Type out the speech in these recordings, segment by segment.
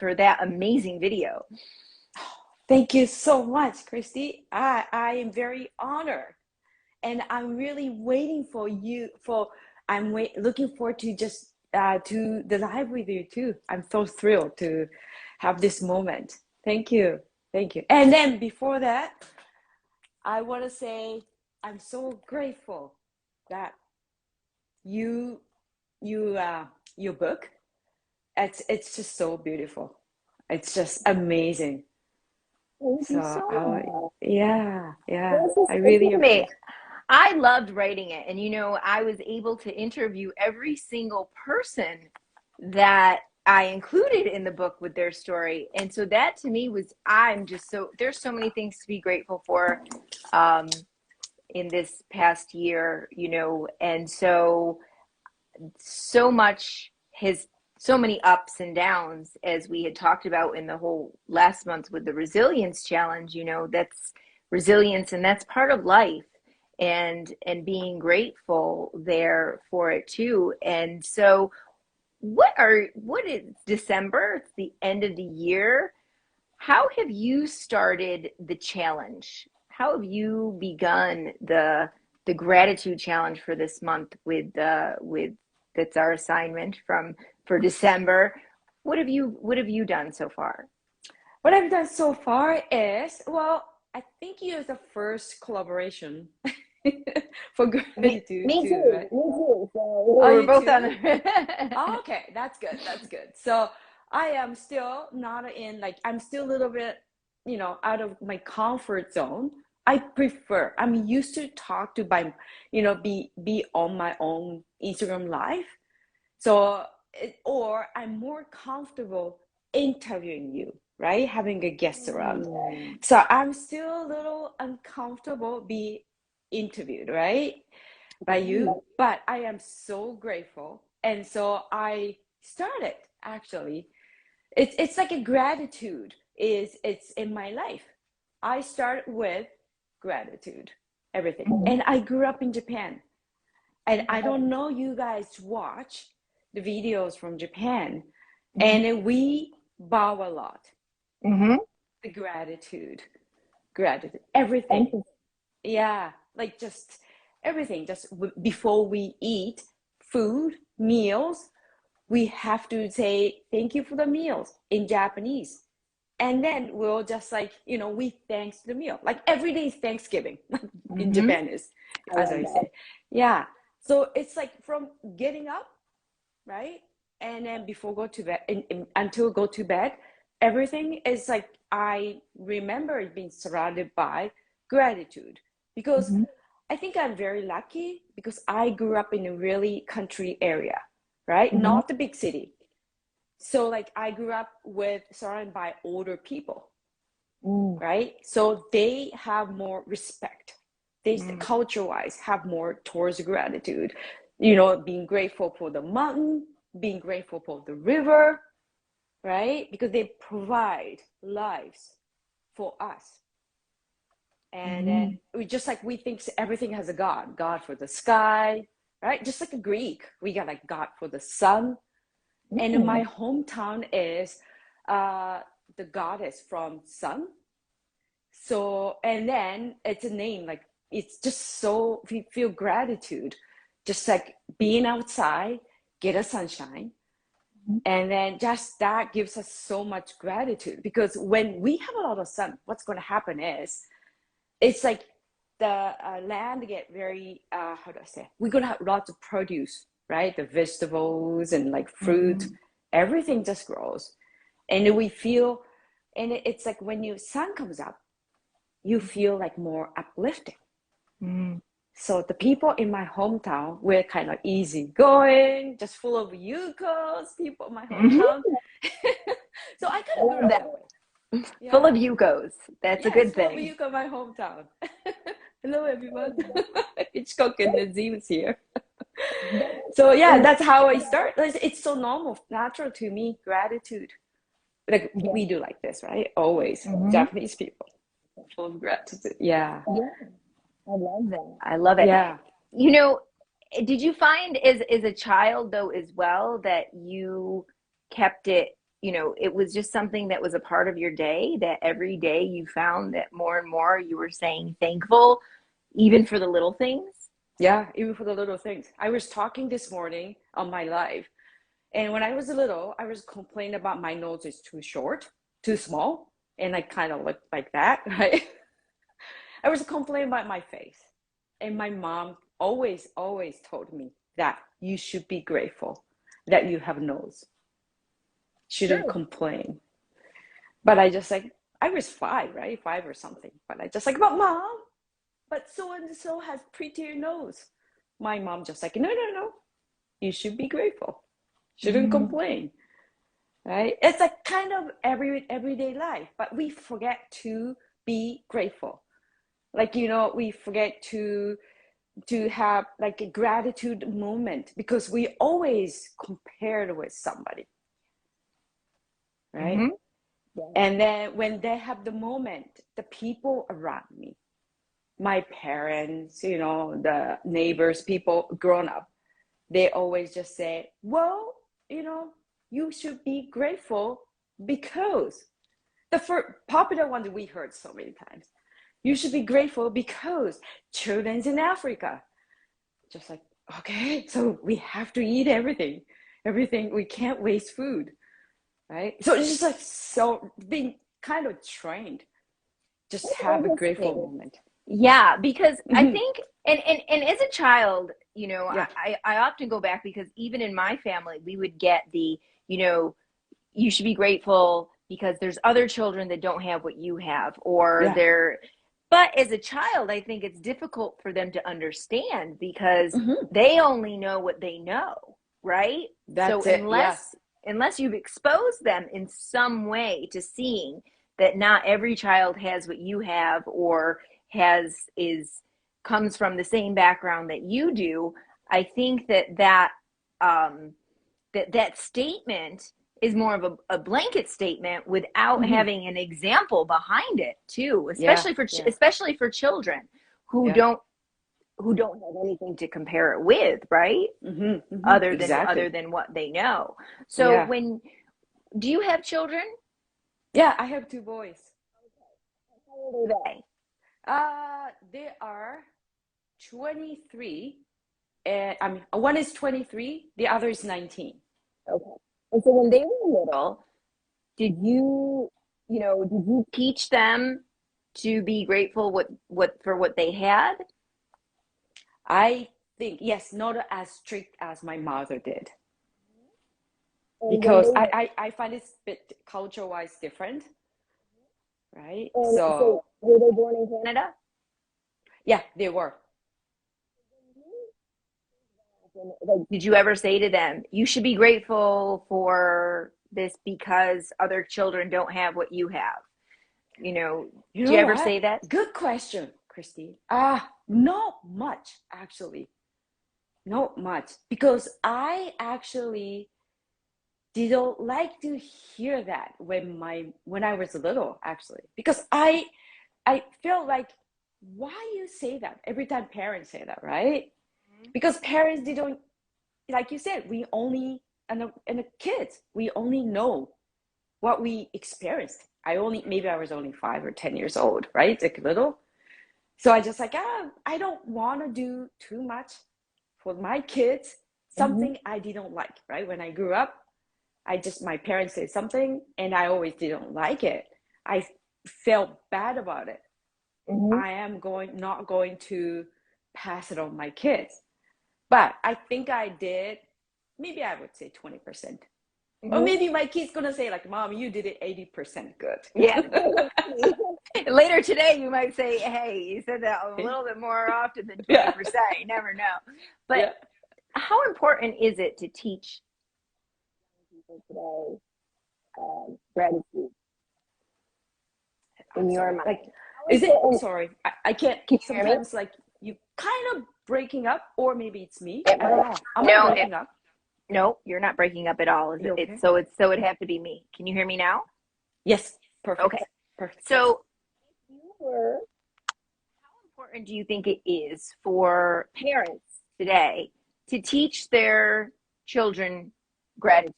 for that amazing video. Thank you so much, Kristi. I am very honored, and I'm really waiting for you. Looking forward to just to the live with you too. I'm so thrilled to have this moment. Thank you, thank you. And then before that, I want to say I'm so grateful that you your book. It's just so beautiful. It's just amazing. Thank So you so yeah, much. yeah. This is I this really is Me, appreciate. I loved writing it. And, I was able to interview every single person that I included in the book with their story. And so that to me was, there's so many things to be grateful for um, in this past year, and so much has so many ups and downs, as we had talked about in the whole last month with the resilience challenge. That's resilience, and that's part of life, and being grateful there for it too. And so what is December? It's the end of the year. How have you started the challenge? How have you begun the gratitude challenge for this month with that's our assignment for December? What have you done so far? What I've done so far is, well, I think you're the first collaboration for Me gratitude me too, too, right? me too. Oh, we're So you both on too? the Oh, okay, that's good. That's good. So I am still not in, like, I'm still a little bit, out of my comfort zone. I'm used to talk to by, be on my own Instagram live. So, or I'm more comfortable interviewing you, right? Having a guest around. mm, So I'm still a little uncomfortable be interviewed, right? By you, mm, but I am so grateful. And so I started actually. It's like a gratitude is it's in my life. I start with gratitude, everything. And I grew up in Japan. And I don't know you guys watch the videos from Japan. And we bow a lot. hmm The gratitude, everything. thank you. Yeah, like just everything. Just before we eat food, meals, we have to say thank you for the meals in Japanese. And then we'll just like, we thanks the meal. Like every day is Thanksgiving in hmm Japan is, I as love I that. say. Yeah. So it's like from getting up, right? And then before go to bed, until go to bed, everything is like I remember being surrounded by gratitude because Hmm. I think I'm very lucky because I grew up in a really country area, right? Hmm. Not the big city. So like I grew up with surrounded by older people, Mm. right? So they have more respect. They mm culture wise have more towards gratitude, being grateful for the mountain, being grateful for the river, right? Because they provide lives for us. And then Mm. we think everything has a God for the sky, right? Just like a Greek, we got like God for the sun. And in Mm. my hometown is uh, the goddess from sun. So, and then it's a name, like it's just so we feel gratitude, just like being outside, get a sunshine. And then just that gives us so much gratitude because when we have a lot of sun, what's going to happen is it's like the land get very, how do I say, we're going to have lots of produce, right? The vegetables and like fruit, Mm. everything just grows. And we feel, and it's like when you sun comes up, you feel like more uplifting. mm So the people in my hometown were kind of easygoing, just full of yukos, people in my hmm hometown. So I I kind of grew love up That that way. full of Yeah. Yukos. That's a Yeah, it's good full of thing. yuko in my hometown. Hello, everyone. Hitchcock and Nazim is here. So yeah, that. that's how I start. It's so normal, natural to me, gratitude. Like Yeah, we do like this, right? Always. hmm Japanese people, full of gratitude. Yeah. yeah, I love that. I love it. Yeah. You know, did you find as a child though as well that you kept it it was just something that was a part of your day, that every day you found that more and more you were saying thankful, even for the little things? Yeah, even for the little things. I was talking this morning on my live, and when I was little, I was complaining about my nose is too short, too small, and I kind of looked like that, right? I was complaining about my face. And my mom always, always told me that you should be grateful that you have a nose. Shouldn't Sure. complain. But I just like, I was five, right? Five or something. But I just like, but mom, but so and so has prettier nose. My mom just like, no, no, no. You should be grateful. Shouldn't Mm-hmm. complain. Right? It's a kind of everyday life, but we forget to be grateful. Like, we forget to have like a gratitude moment because we always compared with somebody, right? Mm-hmm. Yeah. And then when they have the moment, the people around me, my parents, the neighbors, people grown up, they always just say, well, you should be grateful because the first popular one that we heard so many times, you should be grateful because children's in Africa. Just like, okay, so we have to eat everything. We can't waste food, right? So it's just like, so being kind of trained, just That's have a grateful interesting. moment. Yeah, because I Mm-hmm. think, and as a child, Yeah. I often go back because even in my family, we would get you know, you should be grateful because there's other children that don't have what you have, or Yeah. but as a child, I think it's difficult for them to understand because Mm-hmm. they only know what they know, right? So That's it. Yes. unless you've exposed them in some way to seeing that not every child has what you have, or is comes from the same background that you do, I think um, that statement is more of a blanket statement without Mm-hmm. having an example behind it too, Yeah. Yeah. especially for children who Yeah. don't have anything to compare it with, right? Mm-hmm. Mm-hmm. Other Exactly. than what they know. So Yeah. when do you have children? Yeah. I have two boys. How old are they? They are 23, and I mean, one is 23, the other is 19. Okay. And so when they were little, did did you teach them to be grateful what for what they had? I think, yes, not as strict as my mother did, And when they because were I find it's a bit culture wise different, right? and So, so were they born in Canada? yeah, they were. Like, did you ever say to them, you should be grateful for this because other children don't have what you have? You Do you know ever what? say that? Good question, Christy. Not much, actually. Not much. Because I actually didn't like to hear that when I was little, actually. Because I feel like, why you say that every time parents say that, right? Because parents didn't, like you said, we only, and the kids, we only know what we experienced. Maybe I was only 5 or 10 years old, right? Like little. So I just like, I don't want to do too much for my kids, Mm-hmm. something I didn't like, right? When I grew up, my parents said something and I always didn't like it. I felt bad about it. Mm-hmm. Not going to pass it on my kids. But I think I did, maybe I would say 20%. Or Mm-hmm. maybe my kid's gonna say, like, Mom, you did it 80% good. Yeah. Later today, you might say, "Hey, you said that a little bit more often than Yeah. 20%." You never know. But Yeah. how important is it to teach people today gratitude I'm in your sorry. mind? Like, How is it, important? sorry, I can't, Can you hear me? sometimes like you kind of breaking up, or maybe it's me. I don't know. Am I No, breaking up? no, you're not breaking up at all. You okay? It's so it'd have to be me. Can you hear me now? Yes. Okay. Perfect. Perfect. So, if you were, how important do you think it is for parents today to teach their children gratitude?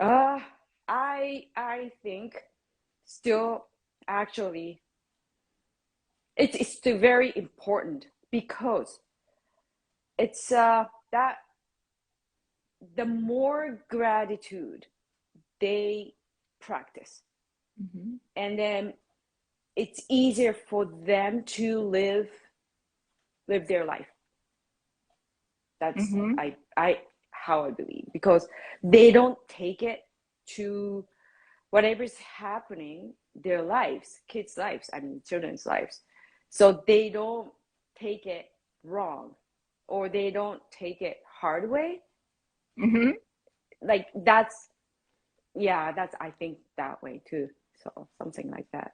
Uh, I think still actually it's still very important because it's that the more gratitude they practice, Mm-hmm. and then it's easier for them to live their life. That's Mm-hmm. I how I believe, because they don't take it to whatever's happening their lives, kids' lives, I mean children's lives. So they don't take it wrong, or they don't take it hard way. Mm-hmm. Like that's, yeah, that's, I think that way too. So something like that.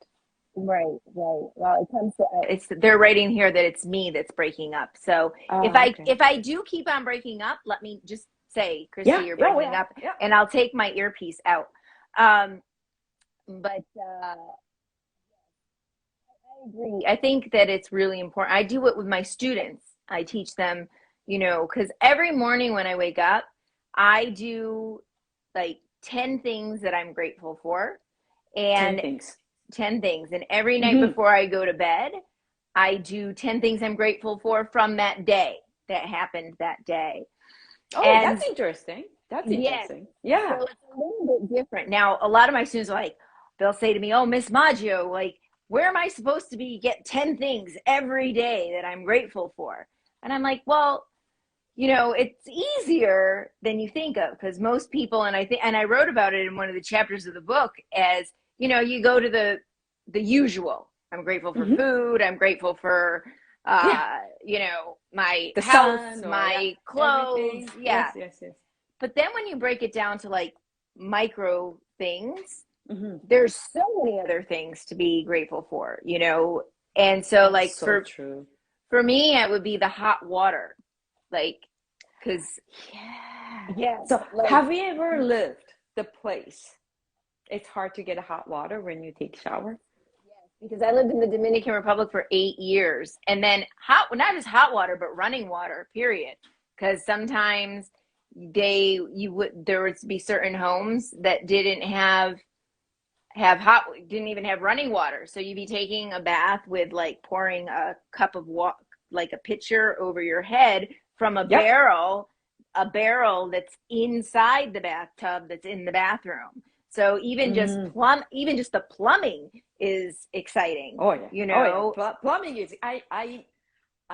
Right, right. Well, it comes to It's they're writing here that it's me that's breaking up. So if Oh, I okay. if I do keep on breaking up, let me just say, Yeah, Kristi, you're yeah, breaking yeah, up, yeah. and I'll take my earpiece out. Um, but I agree. I think that it's really important. I do it with my students. I teach them, because every morning when I wake up, I do like 10 things that I'm grateful for, 10 and things. 10 things. And every night Mm-hmm. before I go to bed, I do 10 things I'm grateful for from that day that happened that day. Oh, And that's interesting. That's yes, interesting. Yeah. so it's a little bit different. Now, a lot of my students are like, they'll say to me, "Oh, Miss Maggio, like, where am I supposed to be get 10 things every day that I'm grateful for?" And I'm like, well, it's easier than you think of, because most people, and I wrote about it in one of the chapters of the book, as you go to the usual. I'm grateful for Mm-hmm. food. I'm grateful for Yeah. my The house, sun, or yeah, my clothes. everything. Yeah. Yes, yes, yes. But then when you break it down to like micro things, Mm-hmm. there's so many other things to be grateful for. And so That's like so for true. for me, it would be the hot water, like, because Yeah. yeah, So like, have you ever lived the place? It's hard to get a hot water when you take shower. because I lived in the Dominican Republic for 8 years, and then not just hot water, but running water, period. Because sometimes there would be certain homes that didn't even have running water, so you'd be taking a bath with like pouring a cup of water, like a pitcher over your head from Yep. a barrel that's inside the bathtub that's in the bathroom. So Mm. even just the plumbing is exciting, Oh yeah. you Oh yeah. know. Plumbing is, I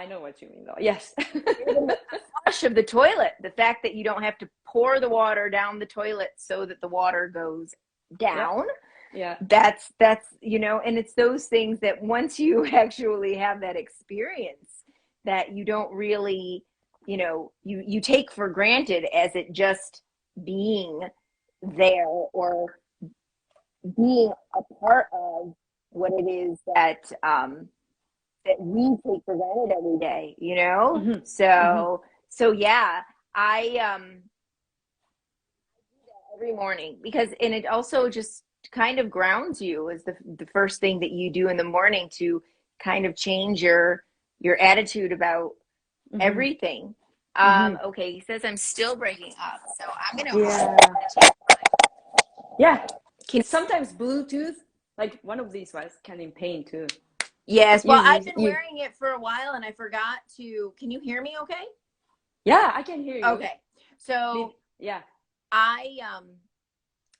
know what you mean though. Yes. Even the flush of the toilet, the fact that you don't have to pour the water down the toilet so that the water goes Yeah. down. Yeah. That's and it's those things that once you actually have that experience, that you don't really, you take for granted as it just being there, or being a part of what it is that we take for granted every day. Mm-hmm. Mm-hmm. So yeah, I every morning, because and it also just kind of grounds you, as the first thing that you do in the morning to kind of change your attitude about Mm-hmm. everything. Mm-hmm. Okay, he says I'm still breaking up, so I'm gonna Yeah. take Yeah. can Sometimes Bluetooth, like one of these ones, can in pain too. yes, You well, I've use been you. wearing it for a while and I forgot to can you hear me okay? Yeah, I can hear you. Okay, so Maybe. Yeah. I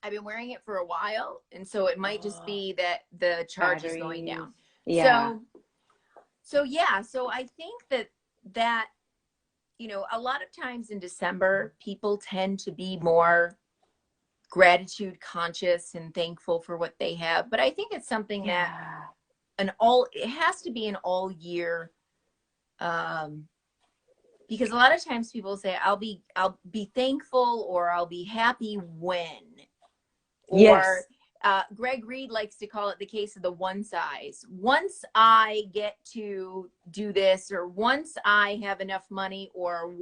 I've been wearing it for a while, and so it might just Oh, be that the charge is going batteries. down. Yeah. So yeah, so I think that a lot of times in December, people tend to be more gratitude conscious and thankful for what they have. But I think it's something that Yeah. it has to be an all year, um, because a lot of times people say I'll be thankful, or I'll be happy when, or Yes. Greg Reed likes to call it the case of the one size. Once I get to do this, or once I have enough money, or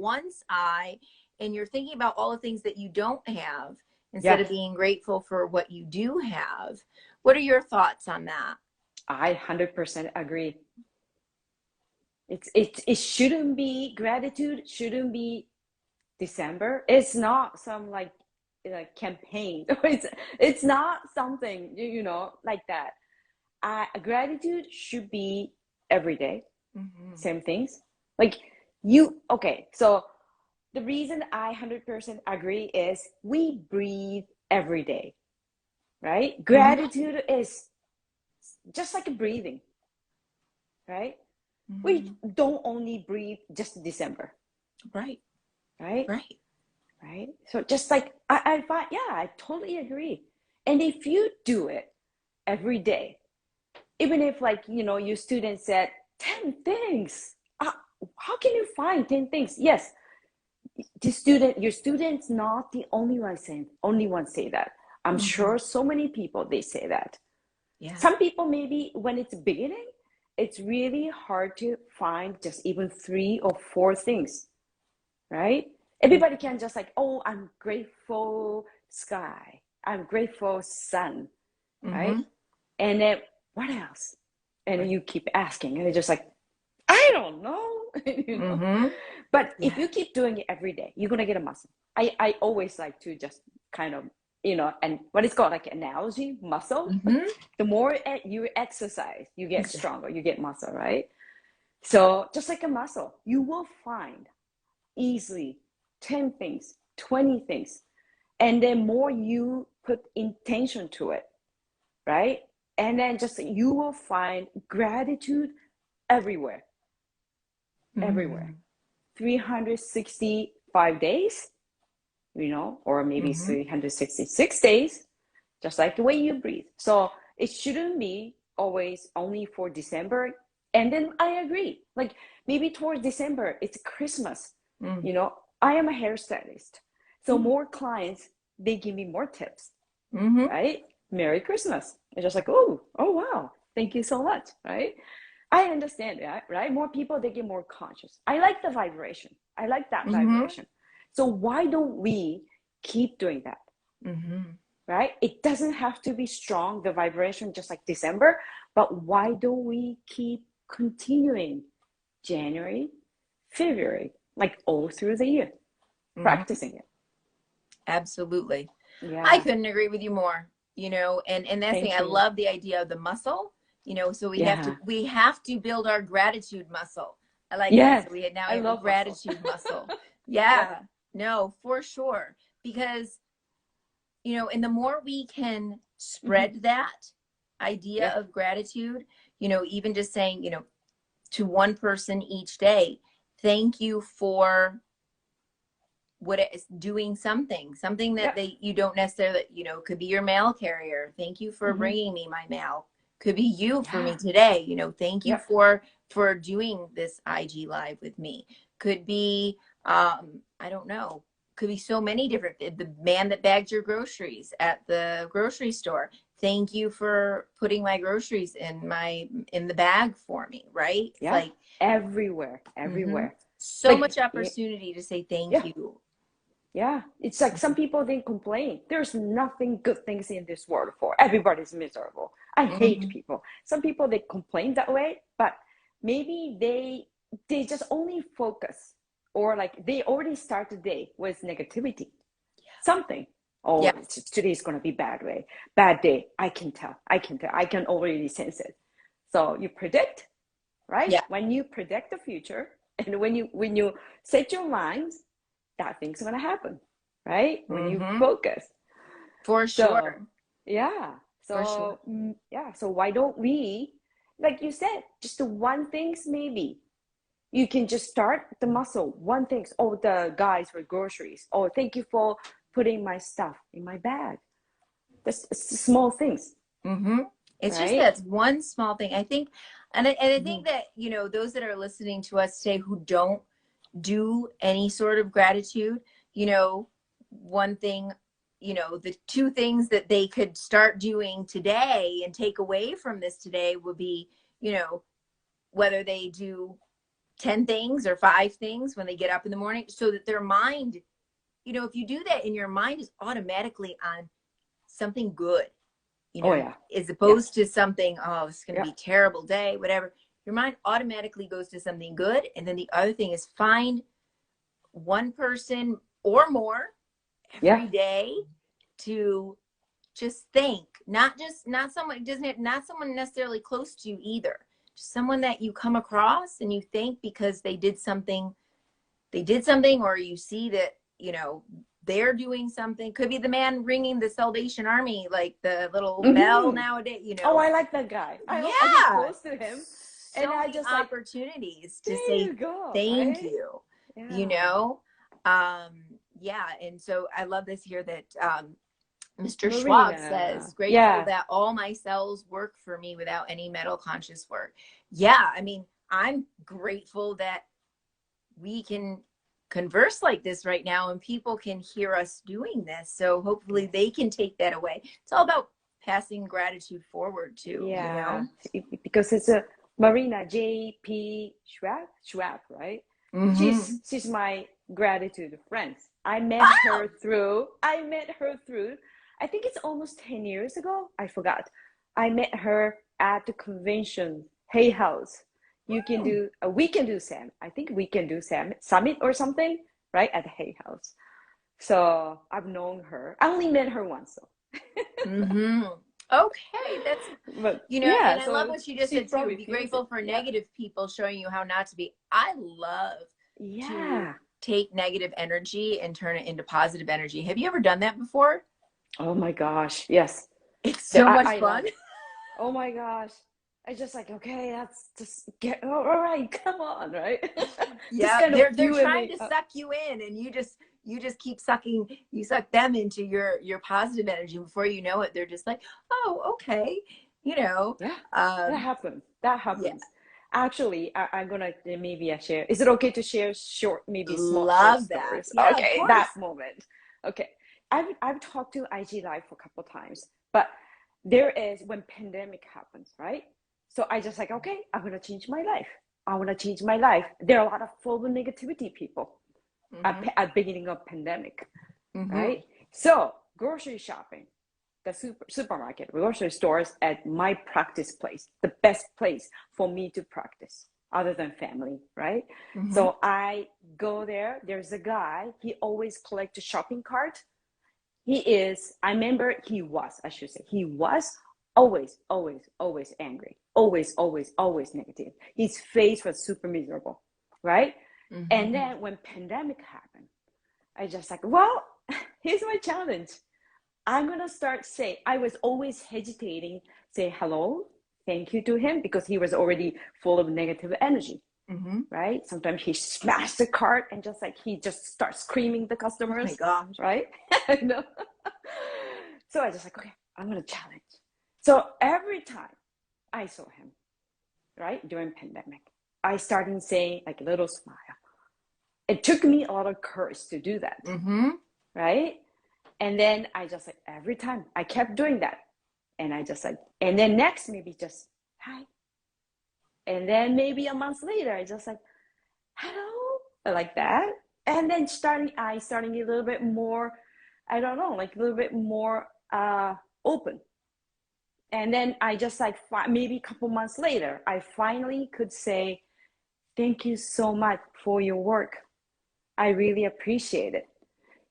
and you're thinking about all the things that you don't have instead Yeah. of being grateful for what you do have. What are your thoughts on that? I 100% agree. It shouldn't be gratitude, shouldn't be December. It's not some like campaign. It's not something, like that. Gratitude should be every day, same things. Like okay, so the reason I 100% agree is we breathe every day, right? Gratitude is just like a breathing, right? We don't only breathe just December. Right. Right? Right. Right? So just like I find, yeah, I totally agree. And if you do it every day, even if like, your student said 10 things, how can you find 10 things? Yes, your student's not the only one say that. I'm sure so many people, they say that. Yeah. Some people, maybe when it's beginning, it's really hard to find just even 3 or 4 things, right? Everybody can just like, oh, I'm grateful sky, I'm grateful sun, right? And then what else? And then you keep asking, and it's just like, I don't know. But if you keep doing it every day, you're gonna get a muscle. I always like to just kind of, and what is called like analogy, muscle. The more you exercise, you get stronger, you get muscle, right? So just like a muscle, you will find easily 10 things, 20 things. And then more you put intention to it, right? And then just you will find gratitude everywhere, everywhere. 365 days, or maybe 366 days, just like the way you breathe. So it shouldn't be always only for December. And then I agree, like maybe towards December, it's Christmas. I am a hairstylist. So more clients, they give me more tips, right? Merry Christmas. It's just like, oh, wow. Thank you so much, right? I understand that, right? More people, they get more conscious. I like the vibration. I like that vibration. So why don't we keep doing that? Right? It doesn't have to be strong, the vibration, just like December, but why don't we keep continuing January, February, like all through the year, practicing it? Absolutely. Yeah. I couldn't agree with you more, and that's the thing. I love the idea of the muscle, so we have to build our gratitude muscle. I like that. So we have a gratitude muscle. Yeah. No, for sure. Because, and the more we can spread that idea of gratitude, even just saying, to one person each day, thank you for what it is, doing something that you don't necessarily, could be your mail carrier. Thank you for bringing me my mail. Could be you for me today. Thank you for doing this IG live with me. Could be, I don't know. Could be so many different, the man that bagged your groceries at the grocery store. Thank you for putting my groceries in the bag for me. Right. It's like everywhere. So like, much opportunity to say thank you. Yeah, it's like some people, they complain. There's nothing good things in this world for. Everybody's miserable. I hate people. Some people, they complain that way, but maybe they just only focus, or like they already start the day with negativity. Something. Oh, today's going to be bad day. I can tell. I can already sense it. So you predict, right? Yeah. When you predict the future, and when you set your minds, that thing's going to happen, right? When you focus. For sure. So why don't we, like you said, just the one things, maybe you can just start the muscle, one things. Oh, the guys with groceries. Oh, thank you for putting my stuff in my bag. That's small things. It's just that's one small thing. I think, and I think that, those that are listening to us today who don't do any sort of gratitude, one thing, the 2 things that they could start doing today and take away from this today would be, whether they do 10 things or 5 things when they get up in the morning, so that their mind, if you do that, and your mind is automatically on something good, as opposed to something, oh, it's going to be a terrible day, whatever. Your mind automatically goes to something good. And then the other thing is, find one person or more Yeah. every day to just think, not someone, it doesn't have, not someone necessarily close to you either, just someone that you come across and you think because they did something, or you see that, they're doing something. Could be the man ringing the Salvation Army, like the little bell Mm-hmm. Oh, nowadays. I like that guy. I get Yeah, close to him, and so I many just like, opportunities to there say you go, thank right? you, you Yeah. know? um yeah, and so I love this here that Mr. Schwab Marina. says, grateful Yeah. that all my cells work for me without any metal conscious work. Yeah, I mean, I'm grateful that we can converse like this right now and people can hear us doing this. So hopefully Yes. they can take that away. It's all about passing gratitude forward too, Yeah. Because it's a Marina J.P. Schwab, right? Mm-hmm. She's my gratitude friend. Oh, I met her through, I think it's almost 10 years ago. I forgot. I met her at the convention, Hay House. We can do Sam. I think we can do Sam Summit or something, right? At the Hay House. So I've known her. I only met her once though. mm-hmm. Okay, that's, But and yeah, I love so what you just she said too. probably Be feels grateful it. for Yeah. negative people showing you how not to be. I love to Yeah. take negative energy and turn it into positive energy. Have you ever done that before? Oh my gosh. Yes. It's so much I love fun. it. Oh my gosh. I just like, okay, that's just get all right, come on, right? Just Yeah, kind of they're you and trying me. to suck you in, and you just keep sucking. You suck them into your positive energy. Before you know it, they're just like, oh, okay, you know. Yeah, that Um, happens. That yeah, happens. Actually, I'm gonna maybe I share. Is it okay to share short, maybe small short love that. stories? Yeah, of Okay, that course. moment. Okay, I've talked to IG Live for a couple of times, but there is when pandemic happens, right? So I just like, okay, I'm gonna change my life. I want to change my life. There are a lot of full of negativity people Mm-hmm. at beginning of pandemic, Mm-hmm. right? So grocery shopping, the supermarket, grocery stores at my practice place, the best place for me to practice other than family, right? Mm-hmm. So I go there. There's a guy. He always collects a shopping cart. I remember I should say, he was always, always, always angry, always, always, always negative. His face was super miserable, right? And Mm-hmm. then when pandemic happened, I just like, well, here's my challenge. I'm gonna start say I was always hesitating, say hello, thank you to him because he was already full of negative energy, Mm-hmm. right? Sometimes he smashed the cart and just like he just starts screaming the Oh my customers, gosh. right? No. So I just like, okay, I'm gonna challenge. So every time I saw him, right, during pandemic, I started saying like a little smile. It took me a lot of courage to do that, Mm-hmm. right? And then I just like every time I kept doing that. And I just like, and then next maybe just hi. And then maybe a month later, I just like, hello, like that. And then starting a little bit more, I don't know, like a little bit more open. And then I just like maybe a couple months later, I finally could say, thank you so much for your work. I really appreciate it.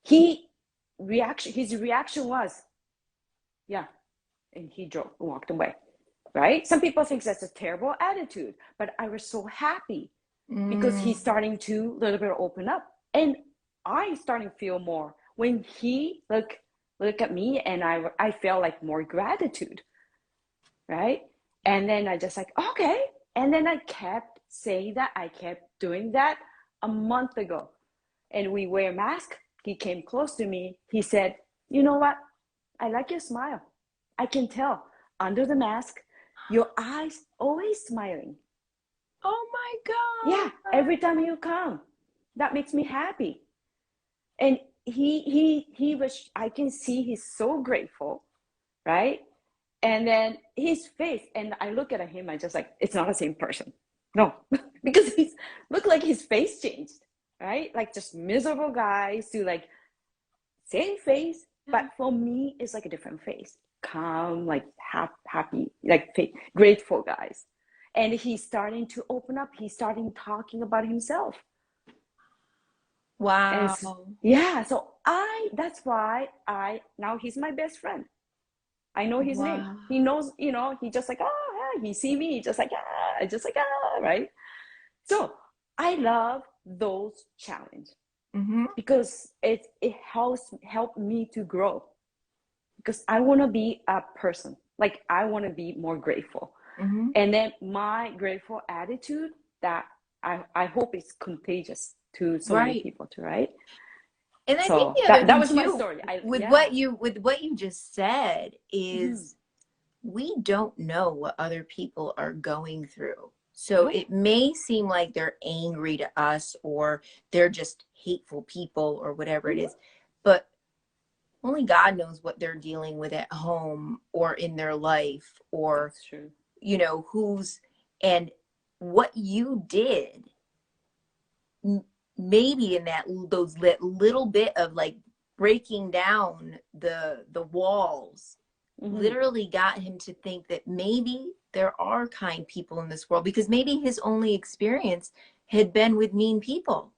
His reaction was, yeah, and he walked away. Right? Some people think that's a terrible attitude, but I was so happy because Mm. he's starting to a little bit open up, and I starting to feel more when he look at me, and I felt like more gratitude, right? And then I just like okay, and then I kept saying that I kept doing that a month ago, and we wear mask. He came close to me. He said, "You know what? I like your smile. I can tell under the mask, your eyes always smiling. Oh my Yeah, every time you come, that makes me happy." And he was. I can see he's so grateful, right? And then his face, and I look at him. I just like it's not the same person. No, because he's look like his face changed, right? Like just miserable guys to like same face, but God. for me, it's like a different face. Calm, like happy, like grateful guys. And he's starting to open up. He's starting talking about himself. And Wow. yeah, so that's why now he's my best friend. I know his name. Wow. He knows, he just like, ah, he see me, just like, right? So I love those challenge Mm-hmm. because it help me to grow because I want to be a person. Like I want to be more grateful. Mm-hmm. And then my grateful attitude that I hope is contagious to so many Right. people too, right? And I think So the other that thing was my too, story. with Yeah. what you just said Mhm. is we don't know what other people are going through. So No. it may seem like they're angry to us or they're just hateful people or whatever it Mhm. is. But only God knows what they're dealing with at home or in their life or, That's true. who's, and what you did maybe in that little bit of like breaking down the walls Hmm. literally got him to think that maybe there are kind people in this world because maybe his only experience had been with mean people,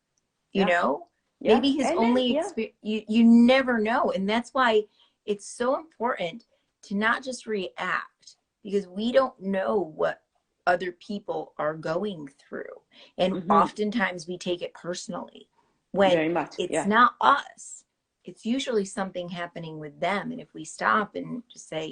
you Yeah. know Yeah. maybe his And then only yeah. experience, you never know. And that's why it's so important to not just react because we don't know what other people are going through, and Hmm. oftentimes we take it personally when Very much. it's Yeah. not us. It's usually something happening with them. And if we stop and just say,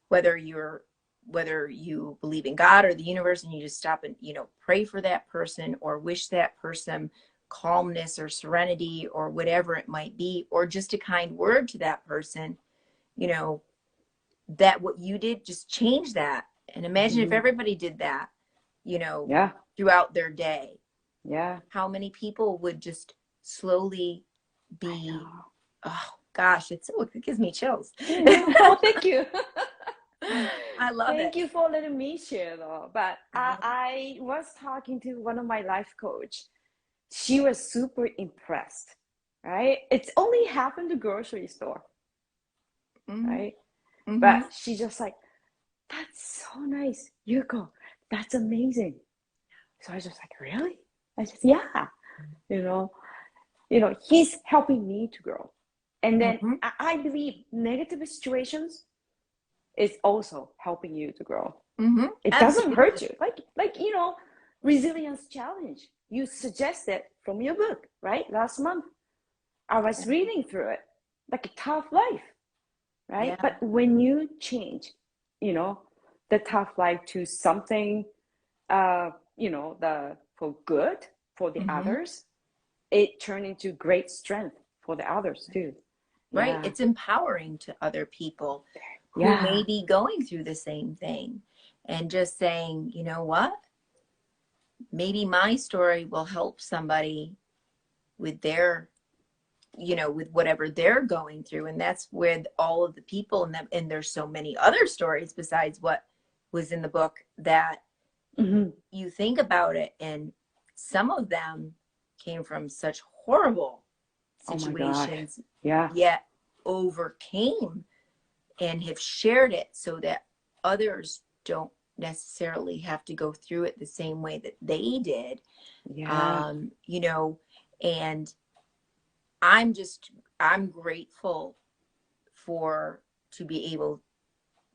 whether you believe in God or the universe, and you just stop and pray for that person or wish that person calmness or serenity or whatever it might be, or just a kind word to that person, you know that what you did just change that. And imagine if Hmm. everybody did that, you know Yeah. throughout their day, Yeah. how many people would just slowly I be, know. oh gosh, it gives me chills. Oh, thank you. I love it. Thank you for letting me share though. But I love it. I was talking to one of my life coach. She was super impressed, right? It's only happened to grocery store, Mm-hmm. right? Mm-hmm. But she just like, that's so nice. Yuko, that's amazing. So I was just like, really? I said, yeah. You know, he's helping me to grow. And then Mm-hmm. I believe negative situations is also helping you to grow. Mm-hmm. It doesn't hurt Absolutely. you. Resilience challenge. You suggested from your book, right? Last month. I was Yeah. reading through it. Like a tough life, right? Yeah. But when you change, you know, the tough life to something the for good for the Mm-hmm. others, it turned into great strength for the others too. Right. Yeah. It's empowering to other people who may Yeah. be going through the same thing, and just saying, you know what? Maybe my story will help somebody with their, with whatever they're going through. And that's with all of the people in them. And there's so many other stories besides what was in the book that Hmm. you think about it. And some of them came from such horrible Oh my gosh. situations, Yeah. yet overcame and have shared it so that others don't necessarily have to go through it the same way that they did. Yeah. um you know and I'm grateful for to be able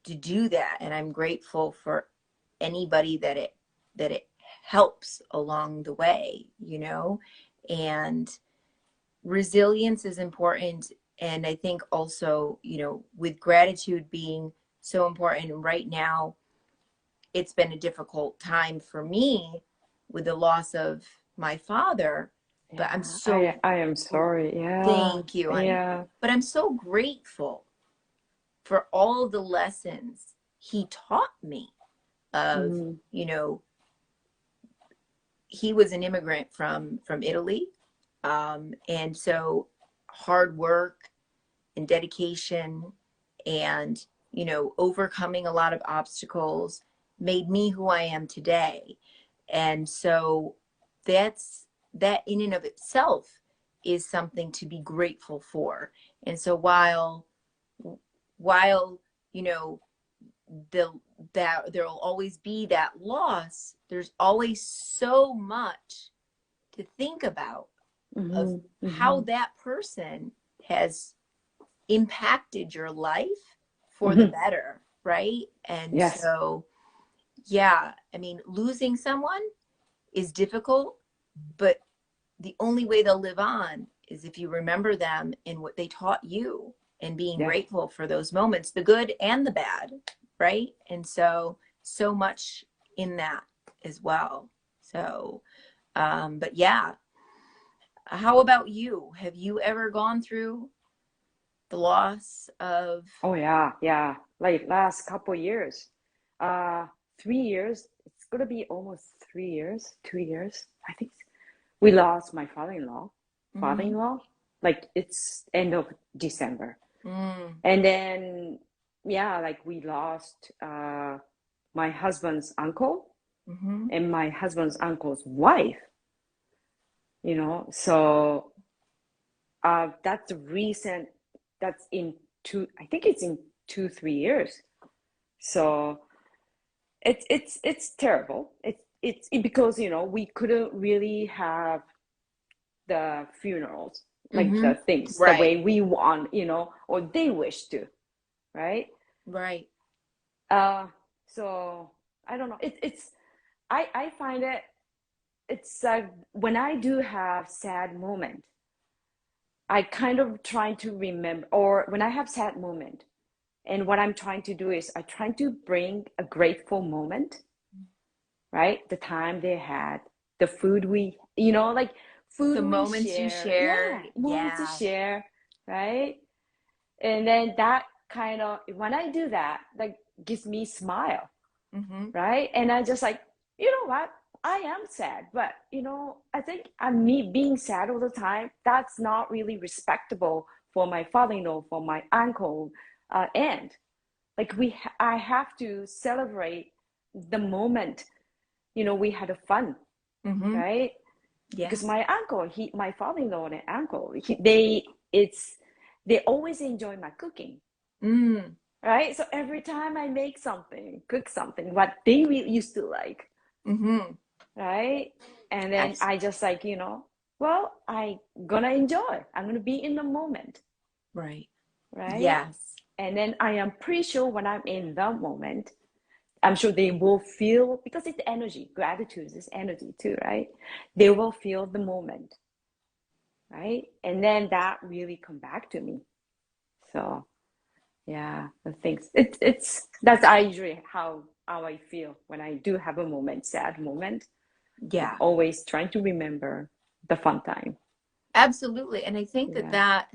to do that, and I'm grateful for anybody that it helps along the way, and resilience is important. And I think also, with gratitude being so important right now, it's been a difficult time for me with the loss of my father, but I'm Yeah. I so I am sorry. Yeah. thank you, honey. Yeah. But I'm so grateful for all the lessons he taught me of, Hmm. you know, he was an immigrant from Italy. And so hard work and dedication and, overcoming a lot of obstacles made me who I am today. And so that in and of itself is something to be grateful for. And so while you know the that there'll always be that loss, there's always so much to think about of how that person has impacted your life for the better, right? And Yes. so, yeah, I mean, losing someone is difficult, but the only way they'll live on is if you remember them and what they taught you and being Yeah. grateful for those moments, the good and the bad, right? And so, so much in that as well. So, but yeah, how about you? Have you ever gone through the loss of? Oh yeah, yeah. Like last couple years, 3 years. It's gonna be almost 3 years, 2 years. I think we lost my father-in-law. Mm-hmm. Father-in-law. Like it's end of December, Mm, and then yeah, like we lost my husband's uncle mm-hmm. and my husband's uncle's wife. So that's recent. That's in two. I think it's in 2 3 years. So it's terrible. Because we couldn't really have the funerals, like Mm-hmm. the things the Right. way we want, or they wish to, right? Right. Uh, so I don't know. I find it's when I do have sad moment, I kind of try to remember, or when I have sad moment, and what I'm trying to do is I try to bring a grateful moment, right? The time they had, the food like food The we moments you share. Yeah, shared. moments to Yeah. share, right? And then that kind of, when I do that, like gives me smile, Mm-hmm. right? And I just like, you know what? I am sad, but I think I'm me being sad all the time. That's not really respectable for my father-in-law, for my uncle, and like I have to celebrate the moment. We had a fun, Mm-hmm. right? Yeah. Because my father-in-law and uncle, they always enjoy my cooking, Mm. right? So every time I make something, cook something, what they used to like, Mm-hmm. right? And then Absolutely. I just like, well, I gonna enjoy. I'm gonna be in the moment, Right. right? Yes. And then I am pretty sure when I'm in the moment, I'm sure they will feel, because it's energy. Gratitude is energy too, right? They will feel the moment, right? And then that really come back to me. So yeah, the things it's that's I usually how I feel when I do have a moment, sad moment. I'm Yeah. always trying to remember the fun time. Absolutely. And I think that Yeah. that,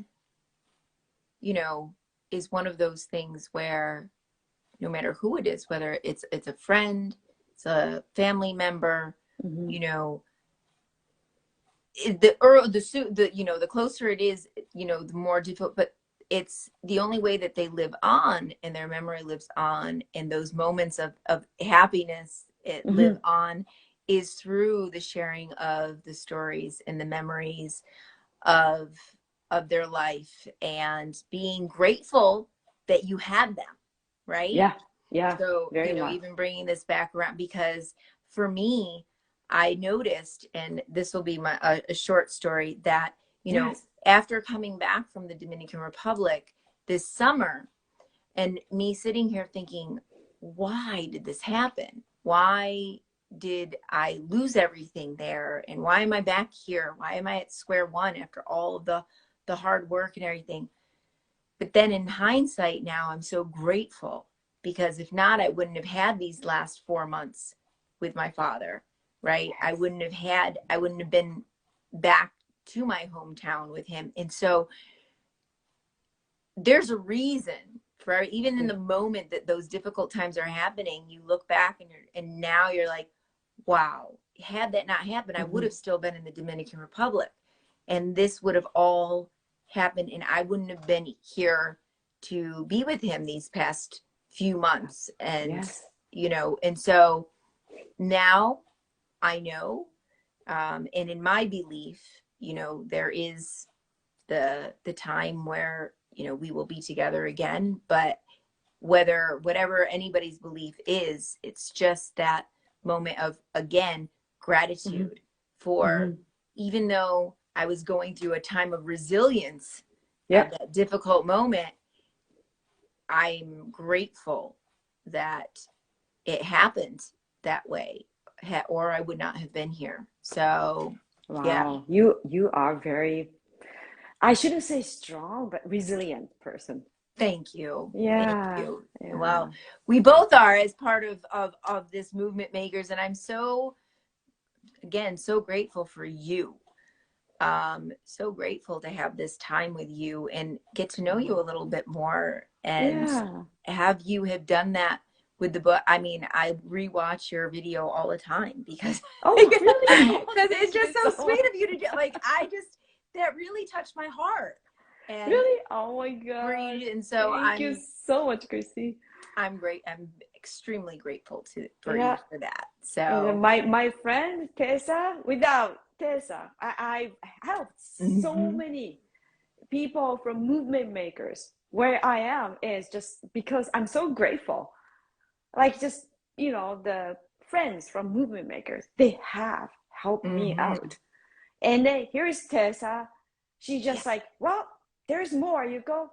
you know, is one of those things where no matter who it is, whether it's a friend, it's a family member, Mm-hmm. you know, the closer it is, the more difficult, but it's the only way that they live on and their memory lives on and those moments of happiness it live Mm-hmm. on is through the sharing of the stories and the memories of their life and being grateful that you had them, right? Yeah. Yeah. So, Very much. even bringing this back around, because for me, I noticed, and this will be a short story, that, Yes. after coming back from the Dominican Republic this summer, and me sitting here thinking, why did this happen? Why did I lose everything there? And why am I back here? Why am I at square one after all of the hard work and everything? But then in hindsight now, I'm so grateful, because if not, I wouldn't have had these last 4 months with my father, right? Yes. I wouldn't have been back to my hometown with him. And so there's a reason for, even in Yeah. the moment that those difficult times are happening, you look back and now you're like, wow, had that not happened, I would Mm-hmm. have still been in the Dominican Republic. And this would have all happened, and I wouldn't have been here to be with him these past few months. And, Yes. and so now I know, and in my belief, there is the time where, we will be together again. But whatever anybody's belief is, it's just that moment of, again, Mm-hmm. gratitude for, Mm-hmm. even though I was going through a time of resilience Yep. at that difficult moment, I'm grateful that it happened that way, or I would not have been here. So, yeah, Wow. You are very, I shouldn't say strong, but resilient person. thank you. Thank Yeah. you. Yeah. Well, we both are as part of this movement makers, and I'm so, again, so grateful for you. So grateful to have this time with you and get to know you a little bit more, and Yeah. have done that with the book. I mean, I rewatch your video all the time because Oh, because really? Oh, it's thank just you so so much. sweet of you to do. Like, that really touched my heart, and Really? Oh my God. breathe. And so Thank you so much, Christy. I'm extremely grateful for you Yeah. for that. And then So, my friend Tessa, without Tessa, I helped so mhm. many people from movement makers. Where I am is just because I'm so grateful. Like just, the friends from movement makers, they have helped me Mhm. out. And then here's Tessa. She just Yes. like, well, there's more. You go,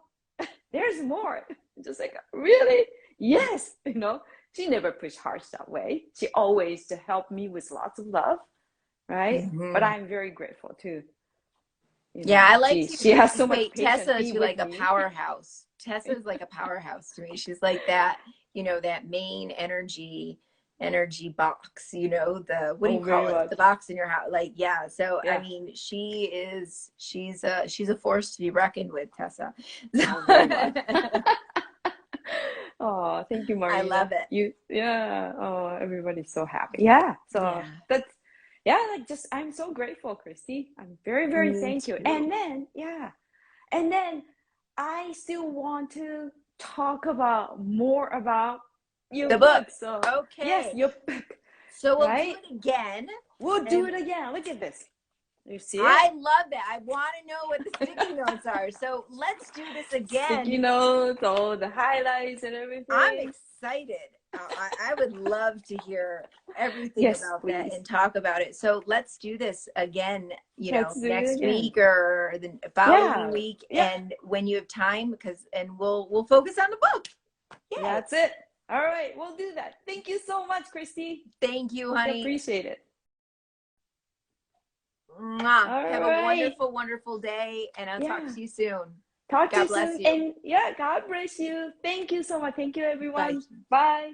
there's more. Just like, really? Yes. She never pushed harsh that way. She always to help me with lots of love, right? But Mhm. I'm very grateful too. Yeah, I like She has to so much equate patience Tessa being to with like a me. powerhouse. Tessa is like a powerhouse to me. She's like that, that main energy box, what do Oh, you call very it? much. The box in your house. Like, yeah. So I Yeah. mean, she's a force to be reckoned with, Tessa. Oh, very much. Oh, thank you, I Marina. love it. Yeah. Oh, everybody's so happy. Yeah. So Yeah. yeah, like just, I'm so grateful, Christy. I'm very, very Me thank you. too. And then, yeah. And then I still want to talk about more about your The book. book. So yes, Okay. your book, So we'll do right? it again. We'll do And it again. Look at this. You see it? I love that. I want to know what the sticky notes are. So let's do this Sticky again. notes, all the highlights and I'm everything. excited. I would love to hear everything Yes, about that please. and talk about it. So let's do this again, Let's do it next again. week or the following Yeah. week, Yeah. and when you have time, and we'll focus on the book. Yay. That's it. All right, we'll do that. Thank you so much, Christy. Thank you, I honey. appreciate it. Mwah. All Have a right. wonderful, wonderful day, and I'll talk Yeah. to you soon. Talk to God you bless soon. you. And yeah, God bless you. Thank you so much. Thank you, Bye. everyone. Bye.